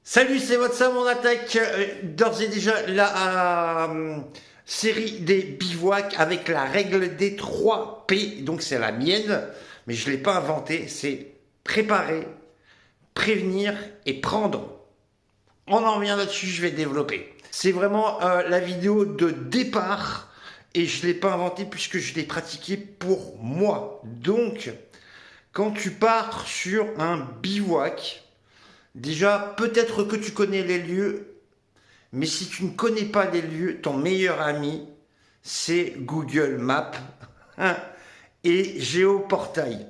Salut, c'est votre Sam, on attaque d'ores et déjà la série des bivouacs avec la règle des 3 P. Donc c'est la mienne, mais je ne l'ai pas inventée. C'est préparer, prévenir et prendre. On en revient là-dessus, je vais développer. C'est vraiment la vidéo de départ et je ne l'ai pas inventée puisque je l'ai pratiquée pour moi. Donc, quand tu pars sur un bivouac, déjà, peut-être que tu connais les lieux, mais si tu ne connais pas les lieux, ton meilleur ami, c'est Google Maps hein, et Géoportail,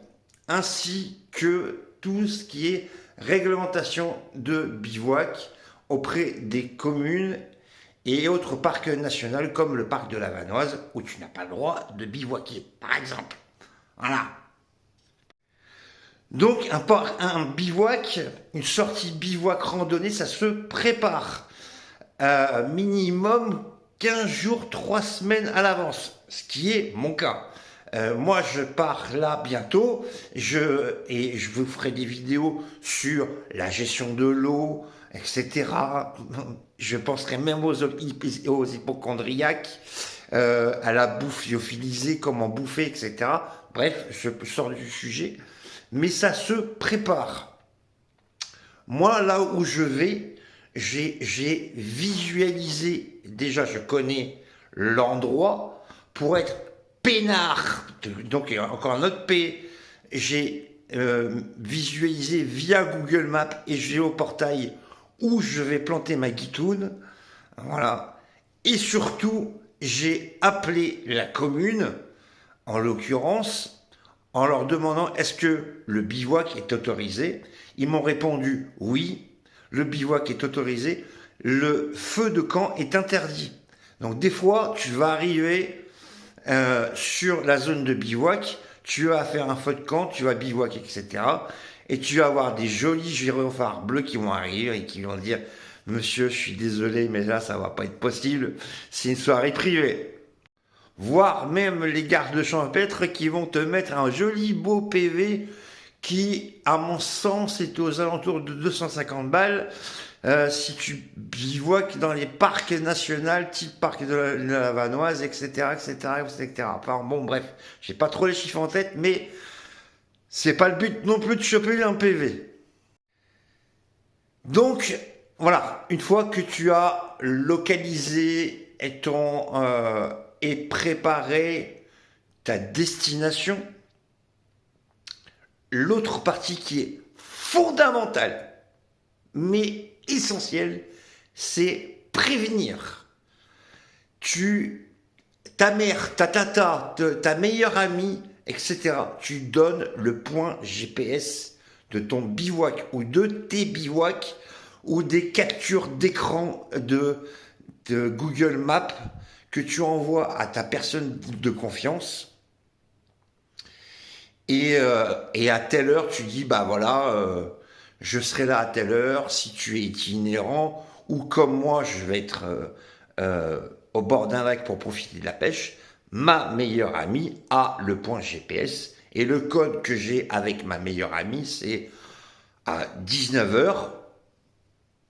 ainsi que tout ce qui est réglementation de bivouac auprès des communes et autres parcs nationaux comme le parc de la Vanoise, où tu n'as pas le droit de bivouaquer, par exemple. Voilà. Donc un bivouac, une sortie bivouac randonnée, ça se prépare minimum 15 jours, 3 semaines à l'avance, ce qui est mon cas. Moi, je pars là bientôt et je vous ferai des vidéos sur la gestion de l'eau, etc. Je penserai même aux hypochondriaques, à la bouffe lyophilisée, comment bouffer, etc. Bref, je sors du sujet, mais ça se prépare. Moi, là où je vais, j'ai visualisé, déjà je connais l'endroit, pour être peinard, donc encore un autre P, j'ai visualisé via Google Maps et Géoportail où je vais planter ma guitoune, voilà, et surtout j'ai appelé la commune, en l'occurrence, en leur demandant est-ce que le bivouac est autorisé. Ils m'ont répondu oui, le bivouac est autorisé, le feu de camp est interdit. Donc des fois, tu vas arriver sur la zone de bivouac, tu vas faire un feu de camp, tu vas bivouac, etc. Et tu vas avoir des jolis gyrophares bleus qui vont arriver et qui vont dire « Monsieur, je suis désolé, mais là, ça va pas être possible, c'est une soirée privée. » Voire même les gardes champêtres qui vont te mettre un joli beau PV qui, à mon sens, est aux alentours de 250 balles si tu bivouacs dans les parcs nationaux, type parc de la Vanoise, etc., etc., etc. Enfin, bon, bref, j'ai pas trop les chiffres en tête, mais c'est pas le but non plus de choper un PV. Donc, voilà, une fois que tu as localisé et préparé ta destination, l'autre partie qui est fondamentale, mais essentielle, c'est prévenir. Ta mère, ta tata, ta meilleure amie, etc. Tu donnes le point GPS de ton bivouac ou de tes bivouacs ou des captures d'écran de Google Maps que tu envoies à ta personne de confiance. Et à telle heure, tu dis, bah voilà, je serai là à telle heure, si tu es itinérant, ou comme moi, je vais être au bord d'un lac pour profiter de la pêche, ma meilleure amie a le point GPS, et le code que j'ai avec ma meilleure amie, c'est à 19 heures,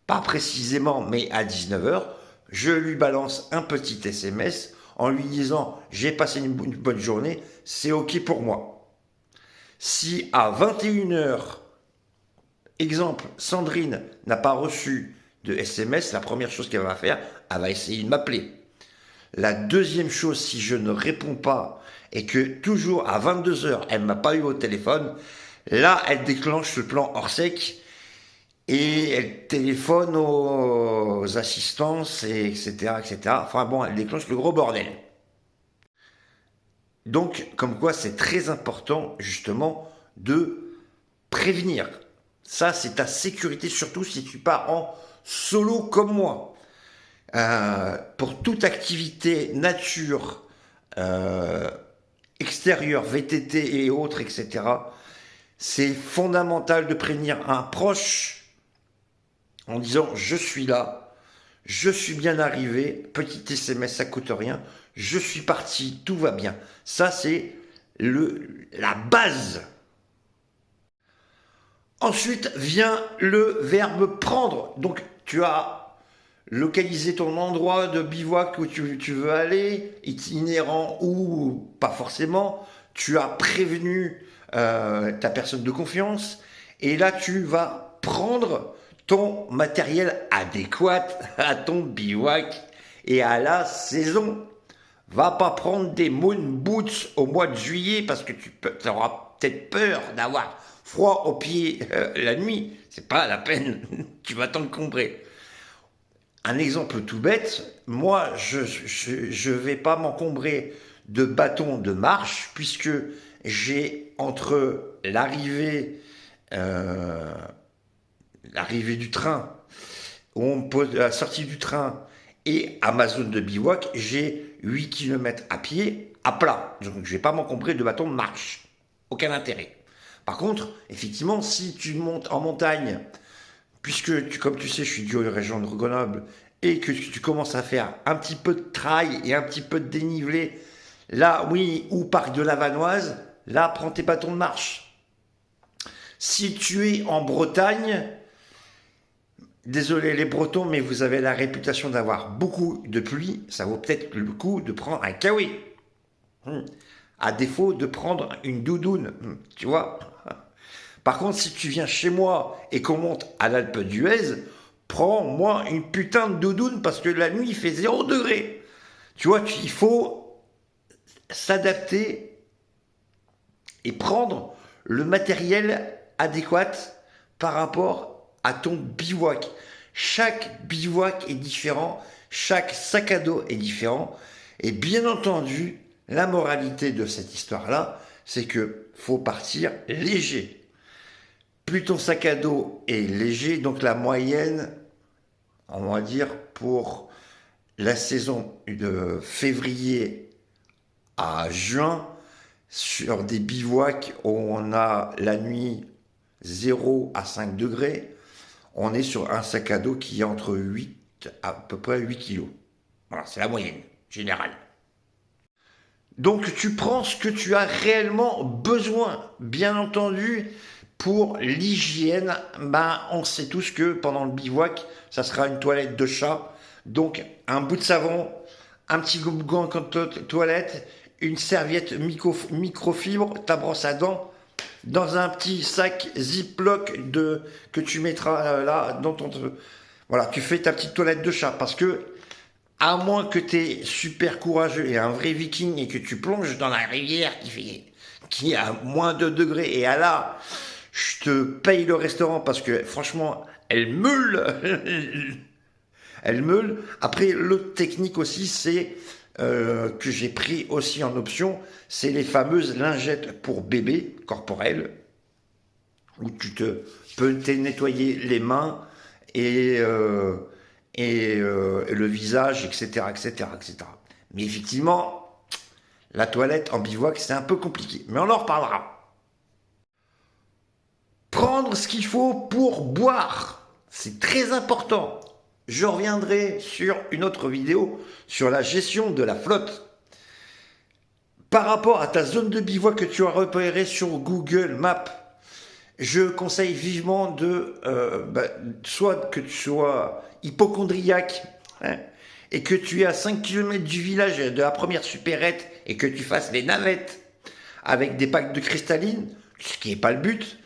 pas précisément, mais à 19 heures, je lui balance un petit SMS en lui disant « j'ai passé une bonne journée, c'est ok pour moi ». Si à 21 heures, exemple, Sandrine n'a pas reçu de SMS, la première chose qu'elle va faire, elle va essayer de m'appeler. La deuxième chose, si je ne réponds pas et que toujours à 22 heures, elle ne m'a pas eu au téléphone, là, elle déclenche le plan hors sec et elle téléphone aux assistances, etc., etc. Enfin bon, elle déclenche le gros bordel. Donc, comme quoi, c'est très important, justement, de prévenir. Ça, c'est ta sécurité, surtout si tu pars en solo comme moi. Pour toute activité nature, extérieure, VTT et autres, etc., c'est fondamental de prévenir un proche en disant « je suis là, je suis bien arrivé, petit SMS, ça coûte rien, je suis parti, tout va bien ». Ça, c'est la base. Ensuite vient le verbe prendre. Donc tu as localisé ton endroit de bivouac où tu veux aller, itinérant ou pas forcément. Tu as prévenu ta personne de confiance. Et là, tu vas prendre ton matériel adéquat à ton bivouac et à la saison. Va pas prendre des moon boots au mois de juillet parce que tu auras peut-être peur d'avoir froid aux pieds la nuit. C'est pas la peine, tu vas t'encombrer. Un exemple tout bête, moi je vais pas m'encombrer de bâtons de marche puisque j'ai entre l'arrivée du train, où on me pose la sortie du train et à ma zone de bivouac, j'ai 8 km à pied, à plat. Donc je ne vais pas m'encombrer de bâtons de marche. Aucun intérêt. Par contre, effectivement, si tu montes en montagne, puisque, comme tu sais, je suis du région de Grenoble, et que tu commences à faire un petit peu de trail et un petit peu de dénivelé, là, oui, ou parc de la Vanoise, là, prends tes bâtons de marche. Si tu es en Bretagne, désolé les Bretons, mais vous avez la réputation d'avoir beaucoup de pluie, ça vaut peut-être le coup de prendre un kawaii. À défaut de prendre une doudoune, tu vois. Par contre, si tu viens chez moi et qu'on monte à l'Alpe d'Huez, prends-moi une putain de doudoune parce que la nuit il fait 0 degré. Tu vois, il faut s'adapter et prendre le matériel adéquat par rapport à ton bivouac. Chaque bivouac est différent, chaque sac à dos est différent. Et bien entendu, la moralité de cette histoire-là, c'est que faut partir léger. Plus ton sac à dos est léger, donc la moyenne, on va dire, pour la saison de février à juin, sur des bivouacs où on a la nuit 0 à 5 degrés, on est sur un sac à dos qui est entre 8 à peu près 8 kilos. Voilà, c'est la moyenne générale. Donc tu prends ce que tu as réellement besoin. Bien entendu, pour l'hygiène, on sait tous que pendant le bivouac, ça sera une toilette de chat. Donc un bout de savon, un petit gant toilette, une serviette microfibre, ta brosse à dents, dans un petit sac Ziploc que tu mettras là dans ton... Voilà, tu fais ta petite toilette de chat parce que à moins que tu es super courageux et un vrai viking et que tu plonges dans la rivière qui a moins de degrés et là, je te paye le restaurant parce que franchement, elle meule. Elle meule. Après, l'autre technique aussi, c'est que j'ai pris aussi en option, c'est les fameuses lingettes pour bébé corporelles où tu peux te nettoyer les mains et le visage, etc., etc., etc. Mais effectivement, la toilette en bivouac, c'est un peu compliqué. Mais on en reparlera. Prendre ce qu'il faut pour boire, c'est très important. Je reviendrai sur une autre vidéo sur la gestion de la flotte. Par rapport à ta zone de bivouac que tu as repérée sur Google Maps, je conseille vivement soit que tu sois hypochondriaque et que tu es à 5 km du village de la première supérette et que tu fasses les navettes avec des packs de cristalline, ce qui n'est pas le but.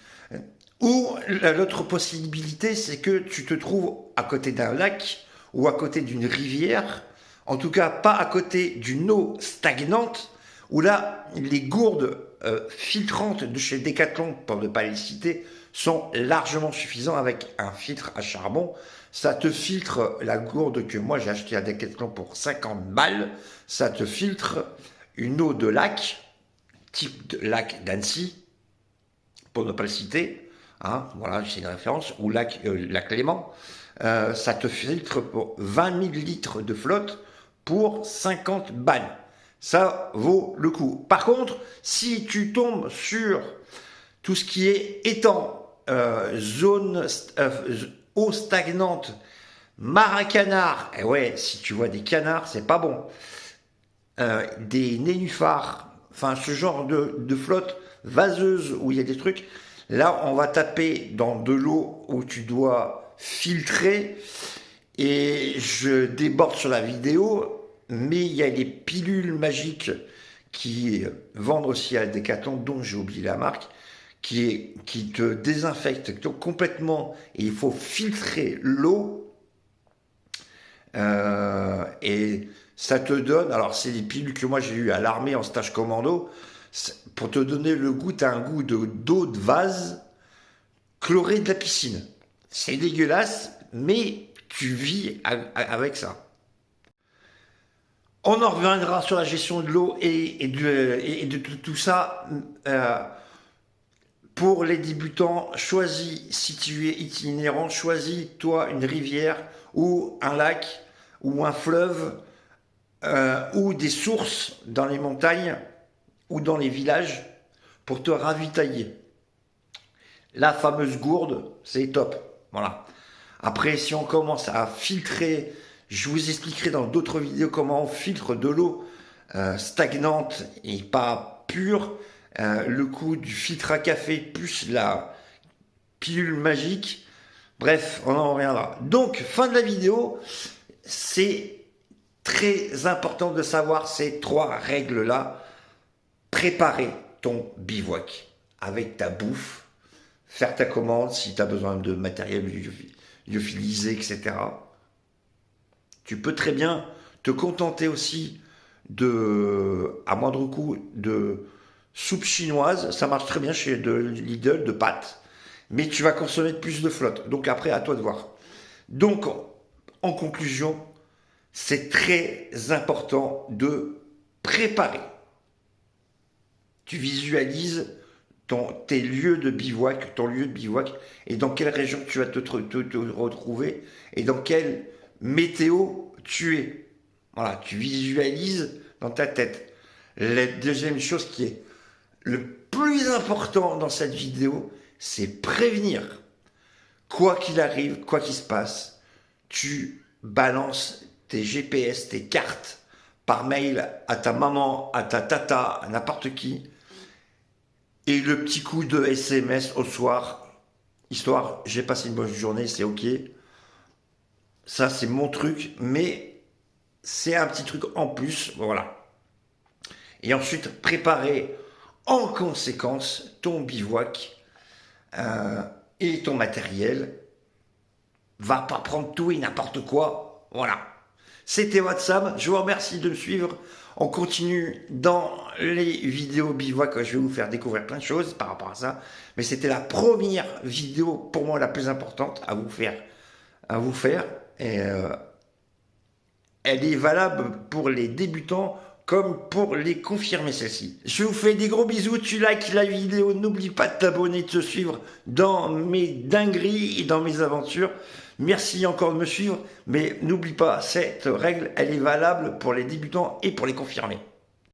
Ou l'autre possibilité, c'est que tu te trouves à côté d'un lac ou à côté d'une rivière, en tout cas pas à côté d'une eau stagnante, où là, les gourdes filtrantes de chez Decathlon, pour ne pas les citer, sont largement suffisants avec un filtre à charbon. Ça te filtre la gourde que moi j'ai acheté à Decathlon pour 50 balles, ça te filtre une eau de lac, type de lac d'Annecy, pour ne pas le citer. Hein, voilà, c'est une référence, ou lac Léman, ça te filtre pour 20 000 litres de flotte pour 50 balles. Ça vaut le coup. Par contre, si tu tombes sur tout ce qui est étang, eau stagnante, mare à canard, et ouais, si tu vois des canards, c'est pas bon. Des nénuphars, enfin ce genre de flotte vaseuse où il y a des trucs, Là, on va taper dans de l'eau où tu dois filtrer. Et je déborde sur la vidéo, mais il y a des pilules magiques qui vendent aussi à Decathlon, dont j'ai oublié la marque, qui te désinfectent complètement. Et il faut filtrer l'eau. Et ça te donne, alors c'est des pilules que moi j'ai eu à l'armée en stage commando, pour te donner le goût, tu as un goût d'eau de vase chlorée de la piscine. C'est dégueulasse, mais tu vis avec ça. On en reviendra sur la gestion de l'eau et de tout ça. Pour les débutants, choisis, si tu es itinérant, choisis toi une rivière ou un lac ou un fleuve ou des sources dans les montagnes ou dans les villages pour te ravitailler. La fameuse gourde, c'est top. Voilà. Après, si on commence à filtrer, je vous expliquerai dans d'autres vidéos comment on filtre de l'eau stagnante et pas pure. Le coup du filtre à café plus la pilule magique. Bref, on en reviendra. Donc, fin de la vidéo. C'est très important de savoir ces 3 règles-là. Préparer ton bivouac avec ta bouffe. Faire ta commande si tu as besoin de matériel lyophilisé, etc. Tu peux très bien te contenter aussi à moindre coût, de soupe chinoise. Ça marche très bien chez Lidl, de pâtes. Mais tu vas consommer plus de flotte. Donc après, à toi de voir. Donc, en conclusion, c'est très important de préparer. Tu visualises tes lieux de bivouac, ton lieu de bivouac, et dans quelle région tu vas te retrouver, et dans quelle météo tu es. Voilà, tu visualises dans ta tête. La deuxième chose qui est le plus important dans cette vidéo, c'est prévenir. Quoi qu'il arrive, quoi qu'il se passe, tu balances tes GPS, tes cartes par mail à ta maman, à ta tata, à n'importe qui. Et le petit coup de SMS au soir, histoire, j'ai passé une bonne journée, c'est ok. Ça, c'est mon truc, mais c'est un petit truc en plus, voilà. Et ensuite, préparer en conséquence ton bivouac et ton matériel. Va pas prendre tout et n'importe quoi, voilà. C'était WhatsApp, je vous remercie de me suivre. On continue dans les vidéos bivouac, je vais vous faire découvrir plein de choses par rapport à ça. Mais c'était la première vidéo, pour moi, la plus importante à vous faire. Et elle est valable pour les débutants comme pour les confirmés, celle-ci. Je vous fais des gros bisous, tu likes la vidéo, n'oublie pas de t'abonner, de te suivre dans mes dingueries et dans mes aventures. Merci encore de me suivre, mais n'oublie pas, cette règle, elle est valable pour les débutants et pour les confirmés.